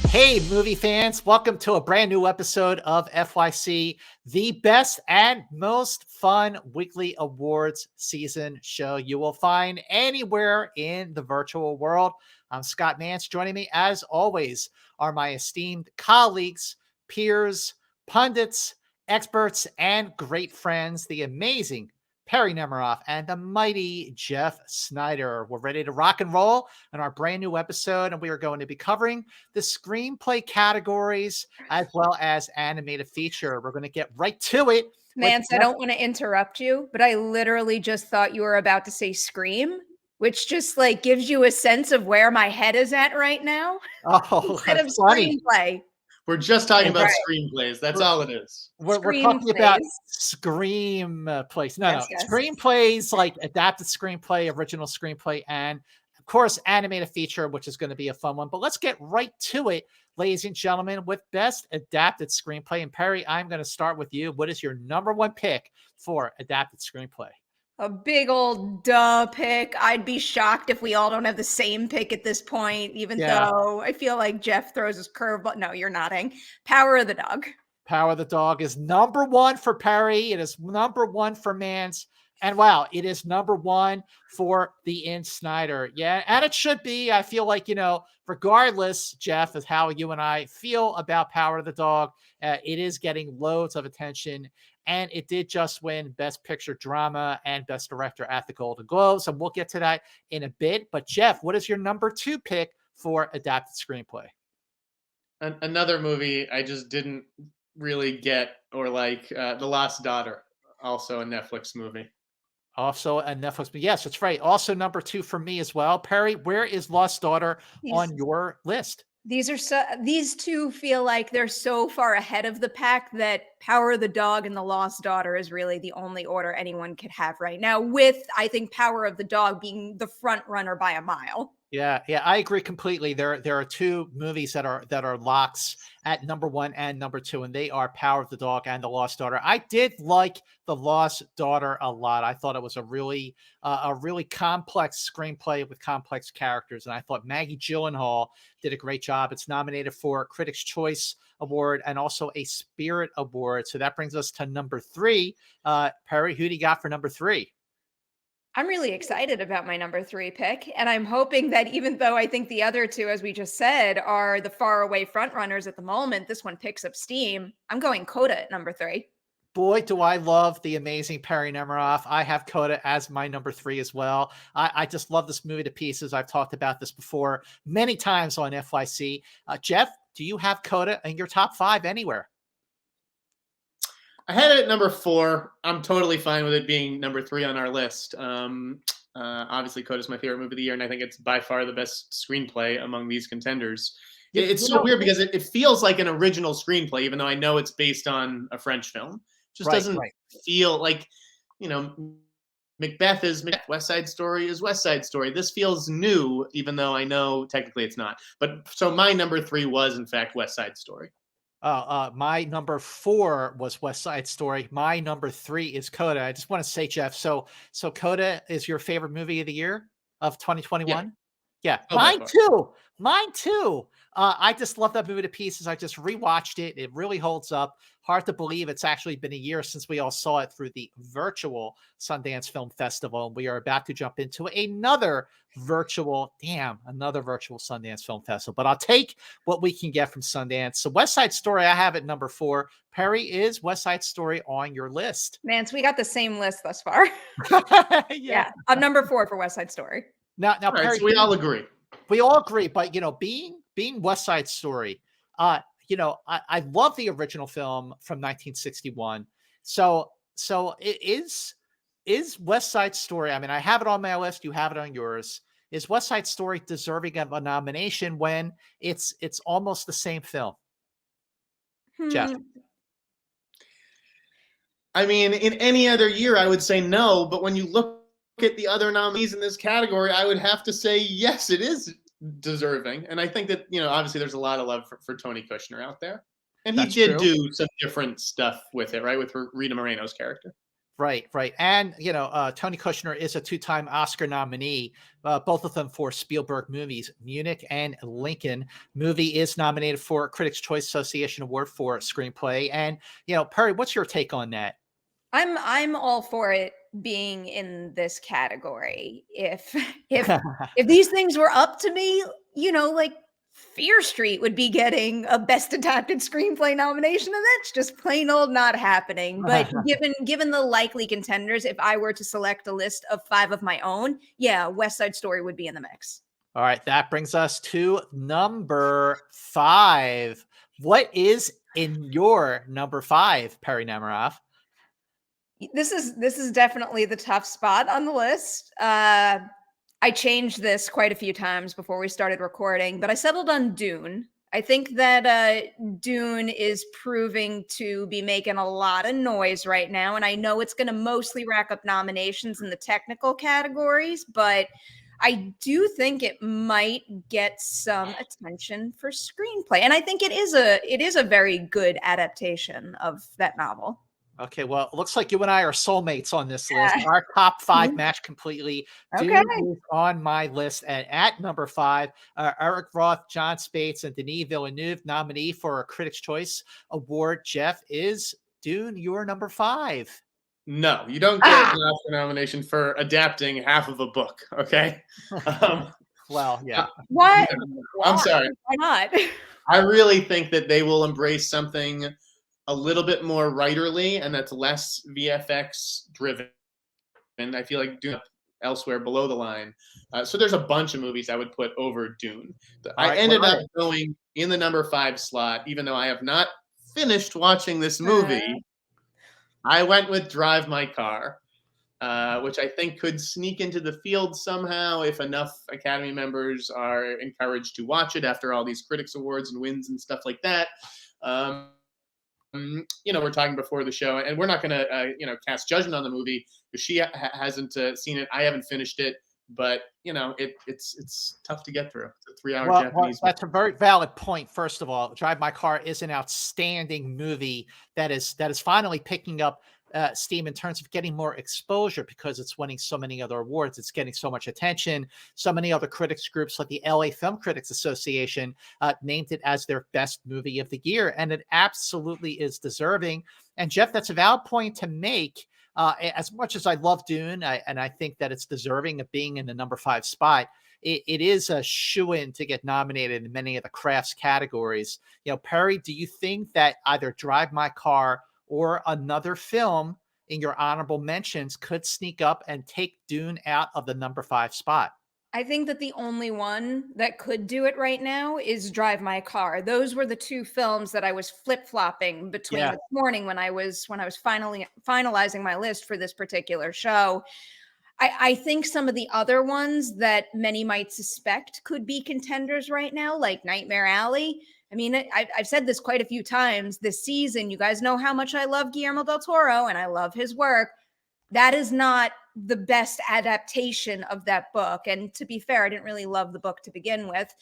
Hey, movie fans, welcome to a brand new episode of FYC, the best and most fun weekly awards season show you will find anywhere in the virtual world. I'm Scott Mance. Joining me, as always, are my esteemed colleagues, peers, pundits, experts, and great friends, the amazing Perri Nemiroff and the mighty Jeff Snyder. We're ready to rock and roll in our brand new episode, and we are going to be covering the screenplay categories as well as animated feature. We're going to get right to it. Mance, I don't want to interrupt you, but I literally just thought you were about to say Scream, which just like gives you a sense of where my head is at right now. Oh, instead of funny. Screenplay. We're just talking about screenplays. That's all it is. We're talking about screenplays. No, screenplays like adapted screenplay, original screenplay, and of course, animated feature, which is going to be a fun one. But let's get right to it, ladies and gentlemen, with best adapted screenplay. And Perri, I'm going to start with you. What is your number one pick for adapted screenplay? A big old duh pick. I'd be shocked if we all don't have the same pick at this point, even though I feel like Jeff throws his curveball. No, you're nodding. Power of the Dog. Power of the Dog is number one for Perri. It is number one for Mance. And wow, it is number one for the In Snyder. Yeah, and it should be. I feel like, regardless, Jeff, of how you and I feel about Power of the Dog, it is getting loads of attention. And it did just win Best Picture Drama and Best Director at the Golden Globes. And we'll get to that in a bit. But Jeff, what is your number two pick for adapted screenplay? Another movie I just didn't really get or like, The Lost Daughter, also a Netflix movie. Also a Netflix movie. Yes, that's right. Also number two for me as well. Perri, where is Lost Daughter on your list? These two feel like they're so far ahead of the pack that Power of the Dog and The Lost Daughter is really the only order anyone could have right now, with, I think, Power of the Dog being the front runner by a mile. Yeah, I agree completely. There are two movies that are locks at number one and number two, and they are Power of the Dog and The Lost Daughter. I did like The Lost Daughter a lot. I thought it was a really complex screenplay with complex characters, and I thought Maggie Gyllenhaal did a great job. It's nominated for a Critics' Choice Award and also a Spirit Award. So that brings us to number three. Perri, who do you got for number three? I'm really excited about my number three pick, and I'm hoping that even though I think the other two, as we just said, are the far away front runners at the moment, this one picks up steam. I'm going Coda at number three. Boy, do I love the amazing Perri Nemiroff. I have Coda as my number three as well. I just love this movie to pieces. I've talked about this before many times on FYC. Jeff, do you have Coda in your top five anywhere? I had it at number 4. I'm totally fine with it being number 3 on our list. Obviously, Coda is my favorite movie of the year, and I think it's by far the best screenplay among these contenders. It's so weird because it feels like an original screenplay, even though I know it's based on a French film. It just doesn't feel like, Macbeth is Macbeth, West Side Story is West Side Story. This feels new, even though I know technically it's not. But so my number 3 was, in fact, West Side Story. My number 4 was West Side Story. My number 3 is Coda. I just want to say, Jeff, so Coda is your favorite movie of the year of 2021? Yeah. Mine too. I just love that movie to pieces. I just rewatched it. It really holds up. Hard to believe it's actually been a year since we all saw it through the virtual Sundance Film Festival. We are about to jump into another virtual Sundance Film Festival. But I'll take what we can get from Sundance. So West Side Story, I have it number 4. Perri, is West Side Story on your list? Mance, we got the same list thus far. Yeah. I'm number 4 for West Side Story. Now, Perri, so we all agree. We all agree, but being West Side Story, I love the original film from 1961. So it is West Side Story. I mean, I have it on my list. You have it on yours. Is West Side Story deserving of a nomination when it's almost the same film? Jeff. I mean, in any other year, I would say no. But when you look at the other nominees in this category, I would have to say yes, it is deserving. And I think that, obviously there's a lot of love for Tony Kushner out there. And he did do some different stuff with it, right? With Rita Moreno's character. Right, right. And, Tony Kushner is a two-time Oscar nominee, both of them for Spielberg movies. Munich and Lincoln movie is nominated for Critics' Choice Association Award for screenplay. And, Perry, what's your take on that? I'm all for it being in this category. If these things were up to me, like Fear Street would be getting a Best Adapted Screenplay nomination, and that's just plain old not happening. But given the likely contenders, if I were to select a list of 5 of my own, yeah, West Side Story would be in the mix. All right, that brings us to number 5. What is in your number 5, Perri Nemiroff? This is definitely the tough spot on the list. I changed this quite a few times before we started recording, but I settled on Dune. I think that Dune is proving to be making a lot of noise right now, and I know it's going to mostly rack up nominations in the technical categories, but I do think it might get some attention for screenplay, and I think it is a very good adaptation of that novel. Okay, well, it looks like you and I are soulmates on this list. Our top 5 match completely. Okay. Dune is on my list, and at number 5, Eric Roth, John Spates, and Denis Villeneuve nominee for a Critics' Choice Award. Jeff, is Dune your number 5? No, you don't get an Oscar nomination for adapting half of a book. Okay. Well, yeah. What? I'm sorry. Why not? I really think that they will embrace something a little bit more writerly, and that's less VFX driven. And I feel like Dune elsewhere below the line. So there's a bunch of movies I would put over Dune. I ended up going in the number 5 slot, even though I have not finished watching this movie. I went with Drive My Car, which I think could sneak into the field somehow if enough Academy members are encouraged to watch it after all these critics awards and wins and stuff like that. We're talking before the show, and we're not going to, cast judgment on the movie because she hasn't seen it. I haven't finished it, but it's tough to get through. It's a 3-hour Japanese. That's a very valid point. First of all, Drive My Car is an outstanding movie that is finally picking up steam in terms of getting more exposure because it's winning so many other awards. It's getting so much attention. So many other critics groups like the LA Film Critics Association named it as their best movie of the year. And it absolutely is deserving. And Jeff, that's a valid point to make. As much as I love Dune, and I think that it's deserving of being in the number 5 spot, it is a shoo-in to get nominated in many of the crafts categories. Perri, do you think that either Drive My Car or another film in your honorable mentions could sneak up and take Dune out of the number 5 spot? I think that the only one that could do it right now is Drive My Car. Those were the 2 films that I was flip-flopping between this morning when I was finally finalizing my list for this particular show. I think some of the other ones that many might suspect could be contenders right now, like Nightmare Alley. I mean, I've said this quite a few times this season. You guys know how much I love Guillermo del Toro and I love his work. That is not the best adaptation of that book. And to be fair, I didn't really love the book to begin with.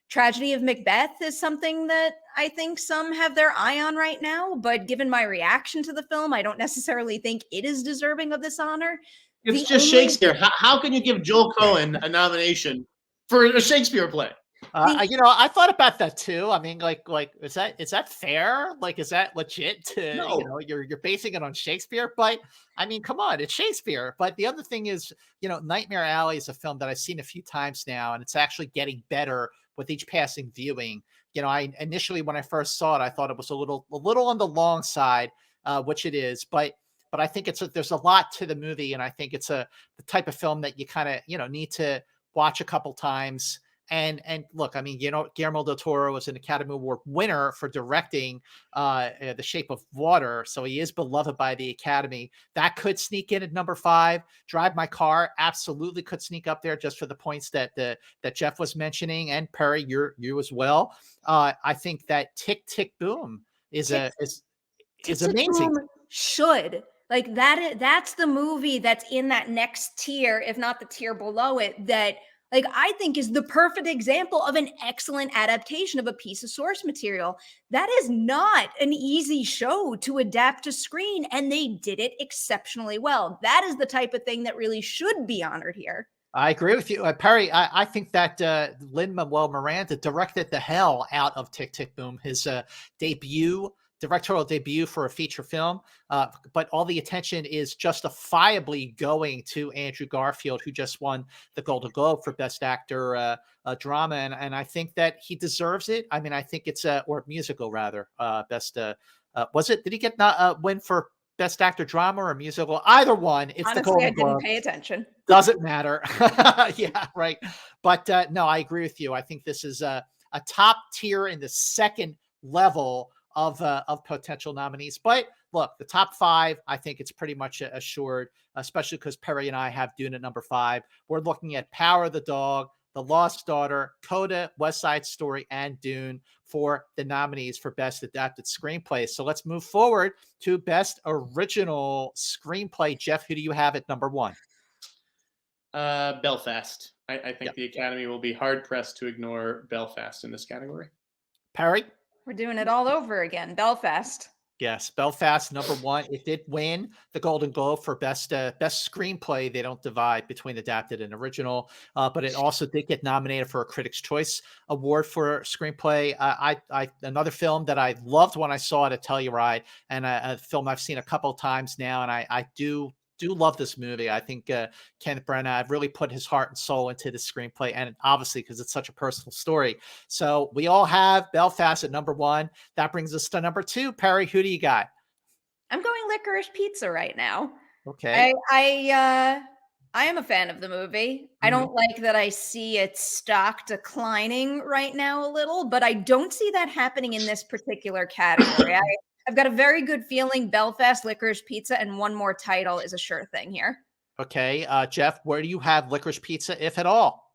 Tragedy of Macbeth is something that I think some have their eye on right now. But given my reaction to the film, I don't necessarily think it is deserving of this honor. It's just Shakespeare. How can you give Joel Cohen a nomination for a Shakespeare play? I thought about that too. I mean, like, is that fair? Like, is that legit to, No. You're basing it on Shakespeare? But I mean, come on, it's Shakespeare. But the other thing is, Nightmare Alley is a film that I've seen a few times now, and it's actually getting better with each passing viewing. I initially, when I first saw it, I thought it was a little on the long side, which it is, but I think there's a lot to the movie, and I think it's the type of film that you kind of, need to watch a couple times. And look, I mean, Guillermo del Toro was an Academy Award winner for directing The Shape of Water, so he is beloved by the Academy. That could sneak in at number 5. Drive My Car absolutely could sneak up there just for the points that Jeff was mentioning, and Perri, you as well. I think that Tick Tick Boom is amazing. Boom should. Like that's the movie that's in that next tier, if not the tier below it, that like I think is the perfect example of an excellent adaptation of a piece of source material. That is not an easy show to adapt to screen, and they did it exceptionally well. That is the type of thing that really should be honored here. I agree with you, Perry. I think that Lin-Manuel Miranda directed the hell out of Tick Tick Boom, his directorial debut for a feature film. But all the attention is justifiably going to Andrew Garfield, who just won the Golden Globe for Best Actor Drama, and I think that he deserves it. I mean, I think it's or musical rather. Best was it? Did he get win for Best Actor Drama or musical? Either one. It's Honestly, the Golden I didn't Globe. pay attention. Doesn't matter. Yeah, right. But no, I agree with you. I think this is a top tier in the second level of potential nominees. But look, the top 5, I think it's pretty much assured, especially because Perry and I have Dune at number 5. We're looking at Power of the Dog, The Lost Daughter, Coda, West Side Story, and Dune for the nominees for Best Adapted Screenplay. So let's move forward to Best Original Screenplay. Jeff, who do you have at number 1? Belfast. I think the Academy will be hard pressed to ignore Belfast in this category. Perry? We're doing it all over again. Belfast. Yes, Belfast, number 1. It did win the Golden Globe for best screenplay. They don't divide between adapted and original, but it also did get nominated for a Critics' Choice Award for screenplay. Another film that I loved when I saw it at Telluride, and a film I've seen a couple of times now, and I do love this movie. I think Kenneth Branagh really put his heart and soul into the screenplay, and obviously because it's such a personal story. So we all have Belfast at number 1. That brings us to number 2. Perry, who do you got? I'm going Licorice Pizza right now. Okay. I am a fan of the movie. I don't like that I see its stock declining right now a little, but I don't see that happening in this particular category. I've got a very good feeling Belfast, Licorice Pizza, and one more title is a sure thing here. Okay. Jeff, where do you have Licorice Pizza, if at all?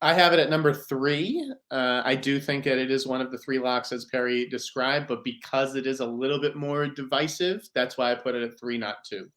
I have it at number 3. I do think that it is one of the 3 locks as Perry described, but because it is a little bit more divisive, that's why I put it at 3, not 2.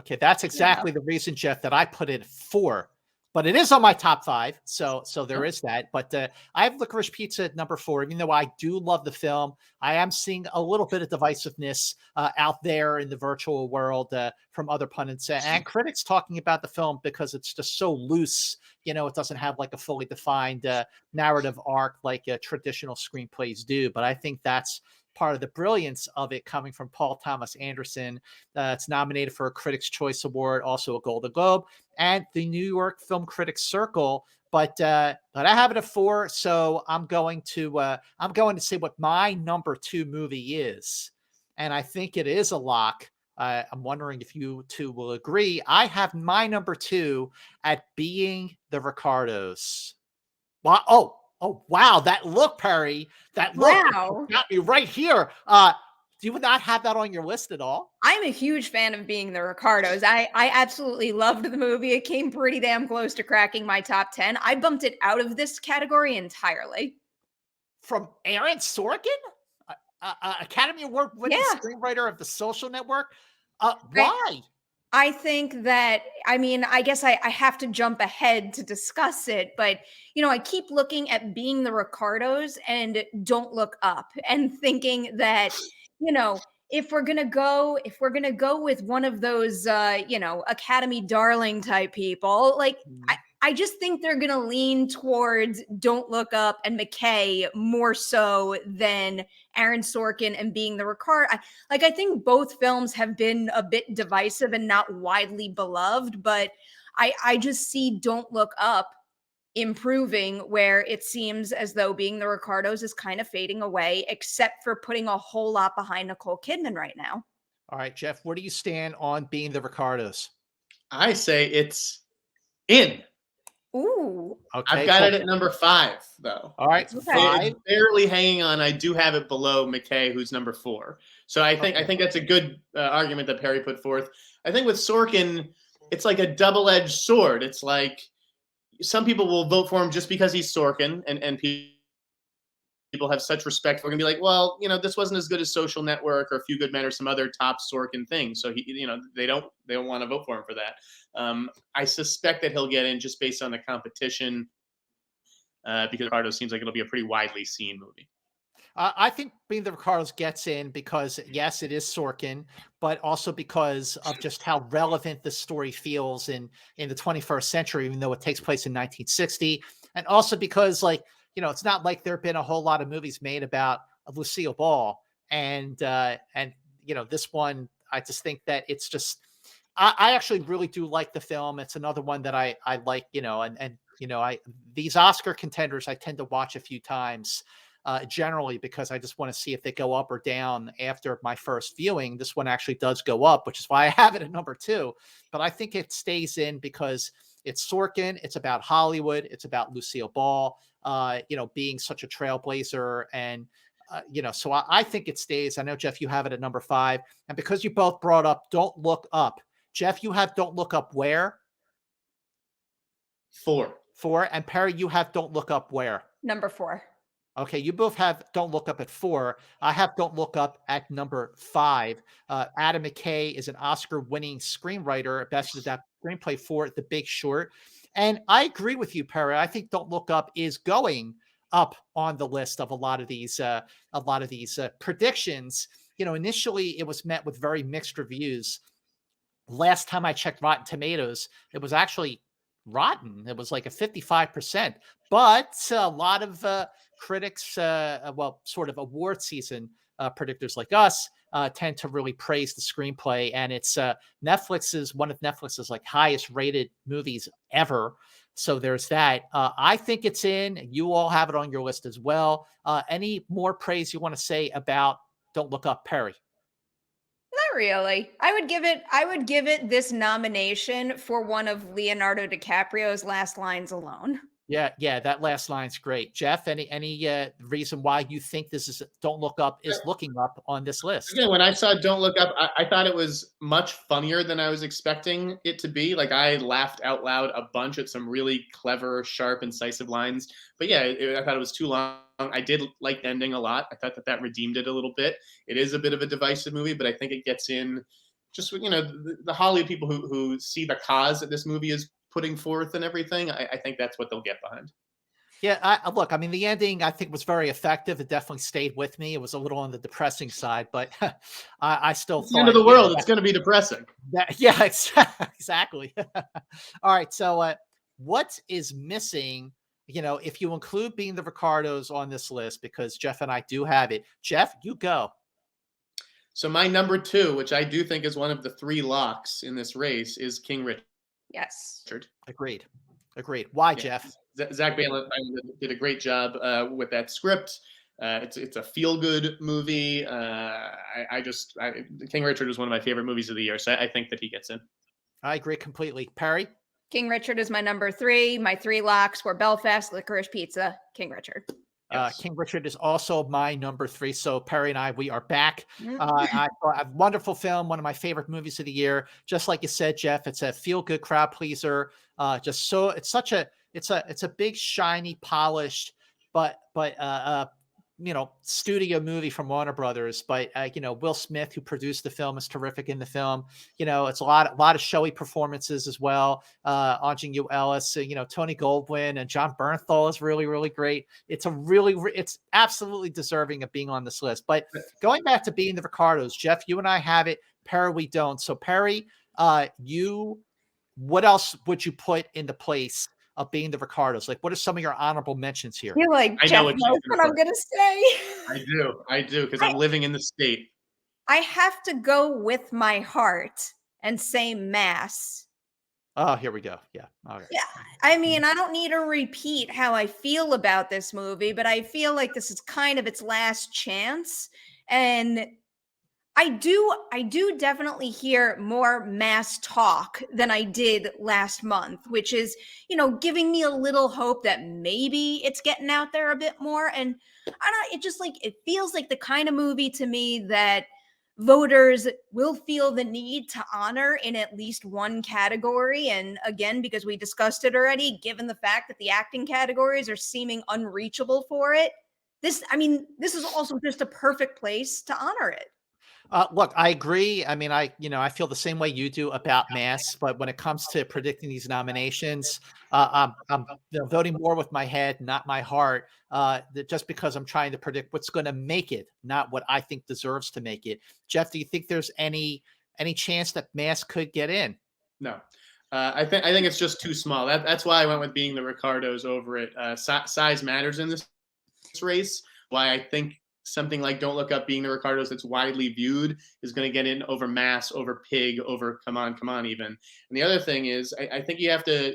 Okay, that's exactly the reason, Jeff, that I put it at 4. But it is on my top 5, so there is that. But I have Licorice Pizza at number 4, even though I do love the film. I am seeing a little bit of divisiveness out there in the virtual world from other pundits and critics talking about the film because it's just so loose. You know, it doesn't have like a fully defined narrative arc like traditional screenplays do. But I think that's part of the brilliance of it coming from Paul Thomas Anderson. It's nominated for a Critics' Choice Award, also a Golden Globe, and the New York Film Critics Circle. But I have it at 4, so I'm going to say what my number 2 movie is, and I think it is a lock. I'm wondering if you two will agree. I have my number 2 at Being the Ricardos. Wow! Oh, wow. That look, Perry. That look got me right here. Do you not have that on your list at all? I'm a huge fan of Being the Ricardos. I absolutely loved the movie. It came pretty damn close to cracking my top 10. I bumped it out of this category entirely. From Aaron Sorkin? Academy Award winning screenwriter of The Social Network? Why? I think that, I mean, I guess I have to jump ahead to discuss it, but, you know, I keep looking at Being the Ricardos and Don't Look Up and thinking that, you know, if we're going to go with one of those, you know, Academy darling type people, like, I just think they're going to lean towards Don't Look Up and McKay more so than Aaron Sorkin and Being the Ricardo. I think both films have been a bit divisive and not widely beloved, but I just see Don't Look Up improving where it seems as though Being the Ricardos is kind of fading away, except for putting a whole lot behind Nicole Kidman right now. All right, Jeff, where do you stand on Being the Ricardos? I say it's in. Ooh. Okay. I've got it at number 5, though. All right. Okay. 5. Barely hanging on. I do have it below McKay, who's number 4. So I think that's a good argument that Perry put forth. I think with Sorkin, it's like a double-edged sword. It's like some people will vote for him just because he's Sorkin, and people have such respect for him and be like, well, you know, this wasn't as good as Social Network or A Few Good Men or some other top Sorkin things. So he, you know, they don't want to vote for him for that. I suspect that he'll get in just based on the competition because Ricardo seems like it'll be a pretty widely seen movie. I think Being the Ricardos gets in because, yes, it is Sorkin, but also because of just how relevant the story feels in the 21st century, even though it takes place in 1960, and also because, like, it's not like there have been a whole lot of movies made about Lucille Ball, and this one, I just think that it's just, I actually really do like the film. It's another one that I like, I these Oscar contenders I tend to watch a few times. Generally, because I just want to see if they go up or down after my first viewing. This one actually does go up, which is why I have it at number 2. But I think it stays in because it's Sorkin. It's about Hollywood. It's about Lucille Ball, being such a trailblazer. And, so I think it stays. I know, Jeff, you have it at number 5. And because you both brought up Don't Look Up, Jeff, you have Don't Look Up where? 4. 4. And Perri, you have Don't Look Up where? Number 4. Okay, you both have Don't Look Up at 4. I have Don't Look Up at number 5. Adam McKay is an Oscar-winning screenwriter, best adapted screenplay for The Big Short. And I agree with you, Perri. I think Don't Look Up is going up on the list of a lot of these predictions. Initially it was met with very mixed reviews. Last time I checked Rotten Tomatoes, it was actually rotten. It was like a 55%, but a lot of critics, sort of award season predictors like us, tend to really praise the screenplay. And it's one of Netflix's like highest rated movies ever. So there's that. I think it's in. You all have it on your list as well. Any more praise you want to say about Don't Look Up, Perri? Not really. I would give it this nomination for one of Leonardo DiCaprio's last lines alone. Yeah, that last line's great. Jeff, any reason why you think this is Don't Look Up is looking up on this list? Again, when I saw Don't Look Up, I thought it was much funnier than I was expecting it to be. Like, I laughed out loud a bunch at some really clever, sharp, incisive lines. But yeah, I thought it was too long. I did like the ending a lot. I thought that redeemed it a little bit. It is a bit of a divisive movie, but I think it gets in just, the Hollywood people who see the cause that this movie is putting forth and everything. I think that's what they'll get behind. Yeah, look, I mean, the ending I think was very effective. It definitely stayed with me. It was a little on the depressing side, but I still It's thought the end of the world. It's going to be depressing. Yeah, exactly. All right, so what is missing? If you include Being the Ricardos on this list, because Jeff and I do have it. Jeff, you go. So my number 2, which I do think is one of the 3 locks in this race, is King Richard. Yes. Agreed. Why, Yeah. Jeff? Zach Baylin did a great job with that script. It's a feel-good movie. King Richard is one of my favorite movies of the year, so I think that he gets in. I agree completely. Perri? King Richard is my number 3. My 3 locks were Belfast, Licorice Pizza, King Richard. Yes. King Richard is also my number 3. So Perri and we are back. I thought a wonderful film, one of my favorite movies of the year. Just like you said, Jeff, it's a feel-good crowd pleaser. It's a big, shiny, polished, but studio movie from Warner Brothers. But Will Smith, who produced the film, is terrific in the film. It's a lot of showy performances as well. Anjing Ellis, Tony Goldwyn and John Bernthal is really, really great. It's it's absolutely deserving of being on this list. But going back to Being the Ricardos, Jeff, you and I have it. Perri, we don't. So Perri, what else would you put in the place of Being the Ricardos? Like, what are some of your honorable mentions here? You're like, I Jeff know knows what I'm going to say. I do, because I'm living in the state. I have to go with my heart and say Mass. Oh, here we go. Yeah. All right. Yeah. I mean, I don't need to repeat how I feel about this movie, but I feel like this is kind of its last chance. And I do definitely hear more Mass talk than I did last month, which is, giving me a little hope that maybe it's getting out there a bit more. And I don't know, it feels like the kind of movie to me that voters will feel the need to honor in at least one category. And again, because we discussed it already, given the fact that the acting categories are seeming unreachable for it, this is also just a perfect place to honor it. Look, I agree. I mean, I feel the same way you do about Mass, but when it comes to predicting these nominations, I'm voting more with my head, not my heart. Just because I'm trying to predict what's going to make it, not what I think deserves to make it. Jeff, do you think there's any chance that Mass could get in? No. I think it's just too small. That's why I went with being the Ricardos over it. Size matters in this race. Why I think something like Don't Look Up, being the Ricardos, that's widely viewed, is going to get in over Mass, over Pig, over Come On, even. And the other thing is, I think you have to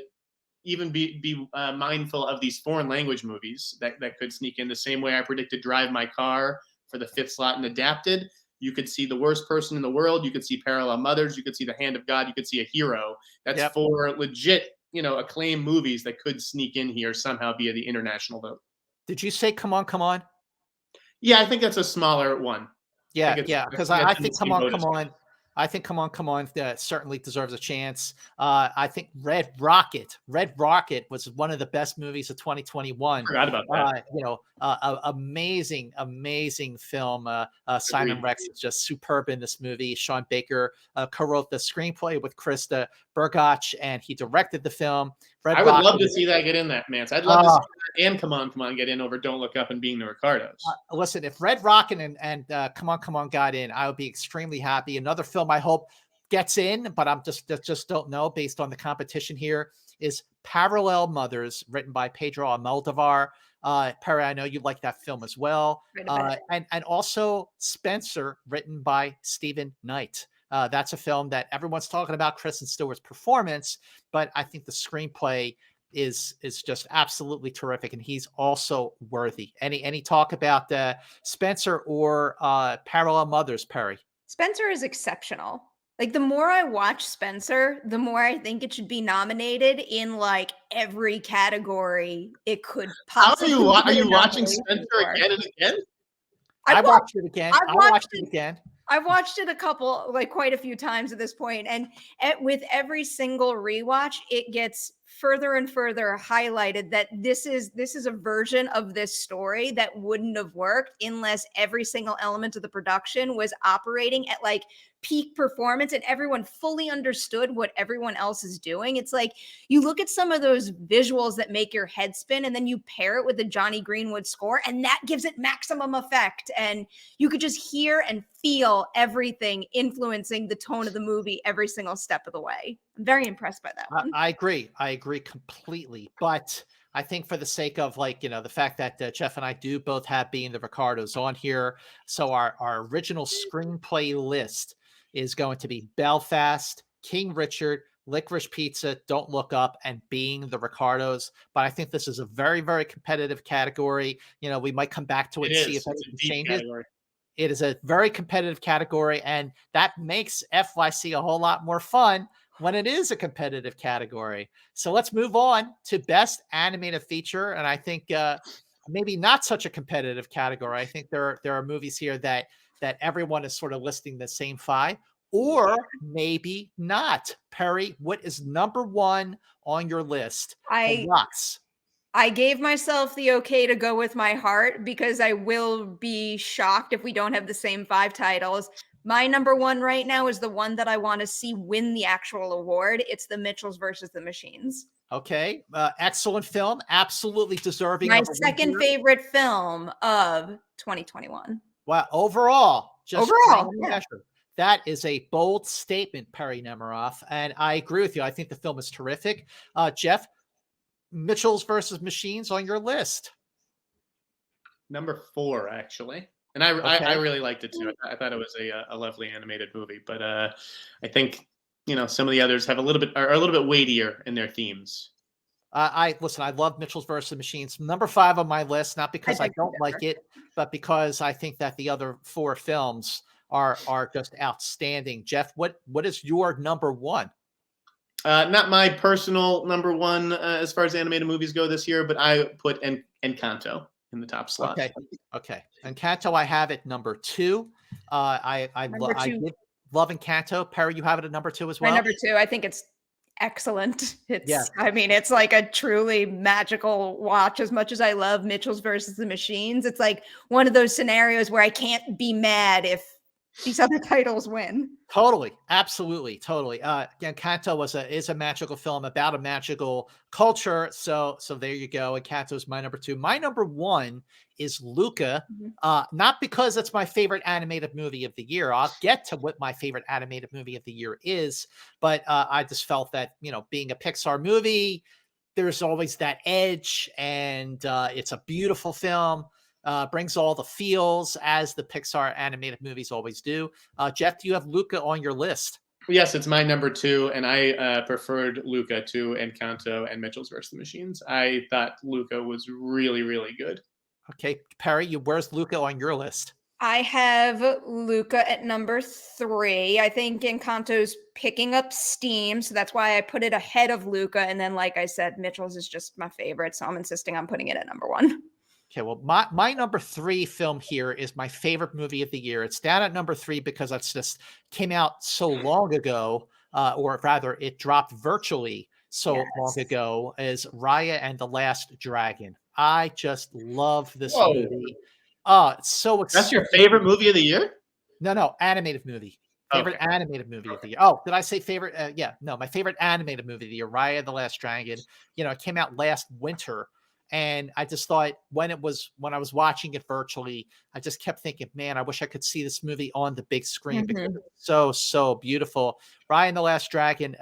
even be mindful of these foreign language movies that could sneak in, the same way I predicted Drive My Car for the 5th slot in Adapted. You could see The Worst Person in the World. You could see Parallel Mothers. You could see The Hand of God. You could see A Hero. That's Yep. four legit, acclaimed movies that could sneak in here somehow via the international vote. Did you say Come On, Come On? Yeah, I think that's a smaller one. Yeah, think yeah, because it's I in the think Come same On, boat Come as On. I think Come On, Come On certainly deserves a chance. I think Red Rocket was one of the best movies of 2021. Forgot about that. Amazing, amazing film. Simon Agreed. Rex is just superb in this movie. Sean Baker co-wrote the screenplay with Krista Bergach, and he directed the film. Red I would Rocket love to is- see that get in that, man. I'd love to see that and Come On get in over Don't Look Up and being the Ricardos. Listen, if Red Rocket and Come On, Come On got in, I would be extremely happy. Another film I hope gets in, but I'm just don't know based on the competition here, is Parallel Mothers, written by Pedro Almodovar. Perri, I know you like that film as well. Right about it. And also Spencer, written by Stephen Knight. That's a film that everyone's talking about Kristen Stewart's performance, but I think the screenplay is just absolutely terrific, and he's also worthy. Any talk about Spencer or Parallel Mothers, Perri? Spencer is exceptional. Like, the more I watch Spencer, the more I think it should be nominated in like every category it could possibly. Are you be watching nominated Spencer for. again and again? I watched it again. I've I watched watched it it- again. I've watched it quite a few times at this point, and with every single rewatch, it gets further and further highlighted that this is a version of this story that wouldn't have worked unless every single element of the production was operating at like peak performance and everyone fully understood what everyone else is doing. It's like you look at some of those visuals that make your head spin, and then you pair it with the Johnny Greenwood score, and that gives it maximum effect. And you could just hear and feel everything influencing the tone of the movie every single step of the way. I'm very impressed by that one. I agree. I agree completely. But I think for the sake of the fact that Jeff and I do both have Being the Ricardos on here, so our original screenplay list is going to be Belfast, King Richard, Licorice Pizza, Don't Look Up, and Being the Ricardos. But I think this is a very, very competitive category. We might come back to it and see if It's anything a deep changes. category. It is a very competitive category, and that makes FYC a whole lot more fun when it is a competitive category. So let's move on to Best Animated Feature, and I think maybe not such a competitive category. I think there are movies here that everyone is sort of listing the same five, or maybe not. Perri, what is number one on your list? I gave myself the okay to go with my heart because I will be shocked if we don't have the same five titles. My number one right now is the one that I want to see win the actual award. It's The Mitchells versus the Machines. Okay. Excellent film. Absolutely deserving. My second favorite film of 2021. Well, overall, yeah. measure. That is a bold statement, Perri Nemiroff, and I agree with you. I think the film is terrific. Jeff, Mitchells versus Machines on your list? Number 4, actually. And I really liked it too. I thought it was a lovely animated movie, but I think some of the others are a little bit weightier in their themes. I love Mitchells versus Machines. Number 5 on my list, not because I don't like it, but because I think that the other 4 films are just outstanding. Jeff, what is your number 1? Not my personal number 1 as far as animated movies go this year, but I put Encanto in the top slot. Okay. Encanto, I have it number 2. I did love Encanto. Perri, you have it at number 2 as well? My number 2, I think it's excellent. I mean, it's like a truly magical watch. As much as I love Mitchells versus the Machines, it's like one of those scenarios where I can't be mad if these other titles win. Totally, absolutely, totally. Again, Encanto is a magical film about a magical culture. So there you go. Encanto is my number 2. My number 1 is Luca. Mhm. Not because it's my favorite animated movie of the year. I'll get to what my favorite animated movie of the year is, but I just felt that being a Pixar movie, there's always that edge, and it's a beautiful film. Brings all the feels as the Pixar animated movies always do. Jeff, do you have Luca on your list? Yes, it's my number 2, and I preferred Luca to Encanto and Mitchell's vs. the Machines. I thought Luca was really, really good. Okay, Perri, where's Luca on your list? I have Luca at number 3. I think Encanto's picking up steam, so that's why I put it ahead of Luca. And then, like I said, Mitchell's is just my favorite, so I'm insisting on putting it at number 1. Okay, well, my number 3 film here is my favorite movie of the year. It's down at number 3 because it's just came out so long ago, or rather, it dropped virtually so long Yes. ago. Is Raya and the Last Dragon? I just love this Whoa. movie. Oh, it's so That's your exciting. favorite movie of the year? No, animated movie. Favorite Okay. animated movie of the year. Oh, did I say favorite? Yeah, no, my favorite animated movie of the year, Raya and the Last Dragon. It came out last winter, and I just thought when I was watching it virtually, I just kept thinking, man, I wish I could see this movie on the big screen because Mhm. it's so beautiful. Raya and the Last Dragon.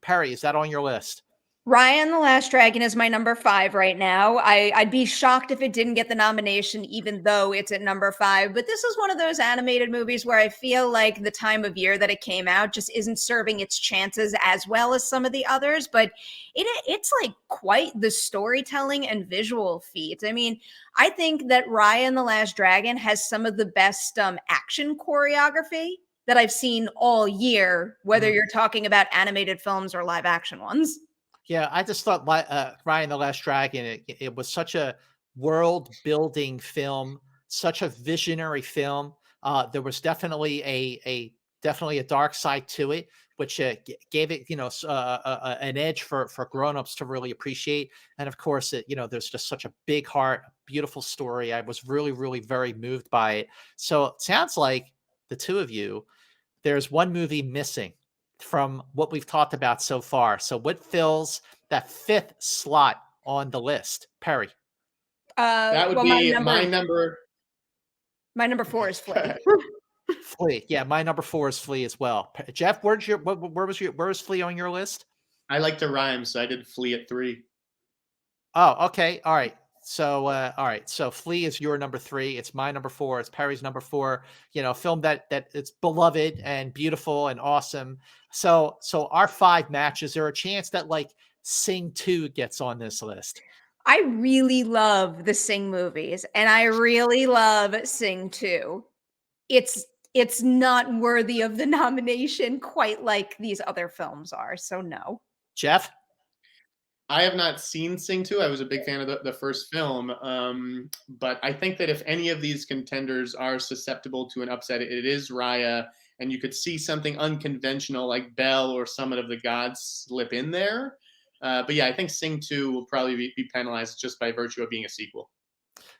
Perri, is that on your list? Ryan the Last Dragon is my number 5 right now. I'd be shocked if it didn't get the nomination, even though it's at number 5. But this is one of those animated movies where I feel like the time of year that it came out just isn't serving its chances as well as some of the others. But it's like quite the storytelling and visual feat. I mean, I think that Ryan the Last Dragon has some of the best action choreography that I've seen all year, whether Mm. you're talking about animated films or live action ones. Yeah, I just thought Raya and the Last Dragon, it was such a world building film, such a visionary film. There was definitely definitely a dark side to it, which gave it an edge for grown-ups to really appreciate. And of course, there's just such a big heart, beautiful story. I was really very moved by it. So it sounds like the two of you, there's one movie missing from what we've talked about so far. So what fills that 5th slot on the list? Perri. That would Well, be my number. my number 4 is Flea. Flea. Yeah, my number 4 is Flea as well. Jeff, where was Flea on your list? I like to rhyme, so I did Flea at 3. Oh, okay. All right. So all right. So Flea is your number 3. It's my number 4. It's Perry's number 4. Film that it's beloved and beautiful and awesome. So our 5 matches, there a chance that like Sing 2 gets on this list? I really love the Sing movies, and I really love Sing 2. It's not worthy of the nomination quite like these other films are, so no. Jeff? I have not seen Sing 2. I was a big fan of the first film. But I think that if any of these contenders are susceptible to an upset, it is Raya. And you could see something unconventional like Belle or Summit of the Gods slip in there. But yeah, I think Sing 2 will probably be penalized just by virtue of being a sequel.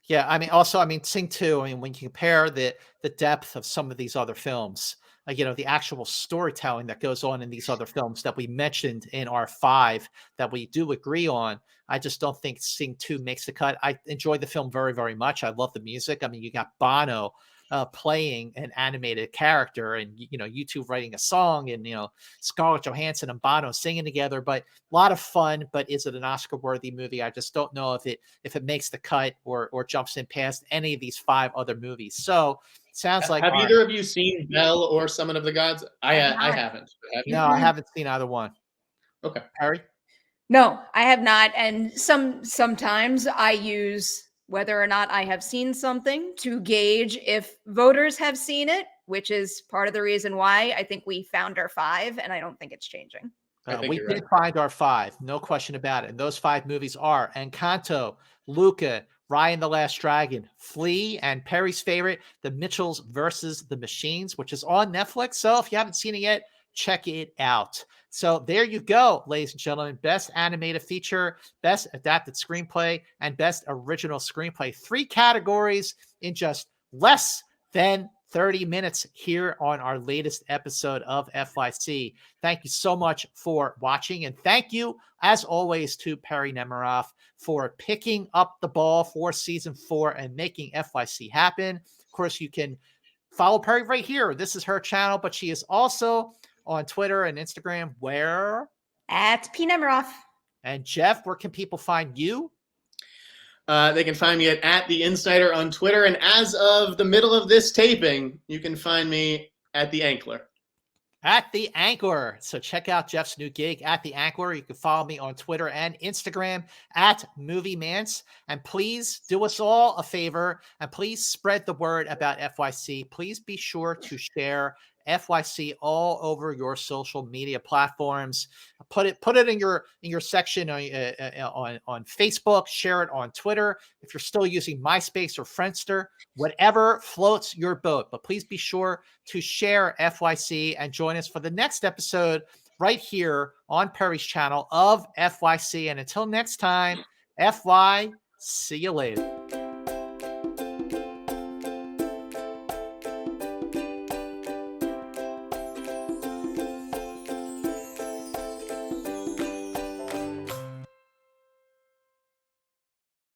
Yeah, I mean, Sing 2, I mean, when you compare the depth of some of these other films, the actual storytelling that goes on in these other films that we mentioned in our 5 that we do agree on, I just don't think Sing 2 makes the cut. I enjoyed the film very much. I love the music. I mean, you got Bono playing an animated character, and you two writing a song, and Scarlett Johansson and Bono singing together. But a lot of fun. But is it an Oscar-worthy movie? I just don't know if it makes the cut or jumps in past any of these 5 other movies. So sounds like Have either of you seen Belle or Summit of the Gods? I haven't. Have you? No, I haven't seen either one. Okay. Harry? No, I have not, and sometimes I use whether or not I have seen something to gauge if voters have seen it, which is part of the reason why I think we found our 5, and I don't think it's changing. I think We you're did right. find our 5, no question about it. And those 5 movies are Encanto, Luca, Raya and the Last Dragon, Flea, and Perry's favorite, The Mitchells versus the Machines, which is on Netflix. So if you haven't seen it yet, check it out. So there you go, ladies and gentlemen. Best animated feature, best adapted screenplay, and best original screenplay. 3 categories in just less than 30 minutes here on our latest episode of FYC. Thank you so much for watching. And thank you, as always, to Perri Nemiroff for picking up the ball for season 4 and making FYC happen. Of course, you can follow Perri right here. This is her channel, but she is also on Twitter and Instagram. Where? At P. Nemiroff. And Jeff, where can people find you? They can find me at The Insider on Twitter. And as of the middle of this taping, you can find me at The Ankler. At The Anchor. So check out Jeff's new gig, At The Anchor. You can follow me on Twitter and Instagram at Movie Mance. And please do us all a favor and please spread the word about FYC. Please be sure to share FYC all over your social media platforms. Put it in your section on Facebook. Share it on Twitter. If you're still using MySpace or Friendster, whatever floats your boat. But please be sure to share FYC and join us for the next episode right here on Perri's channel of FYC. And until next time, FY, see you later.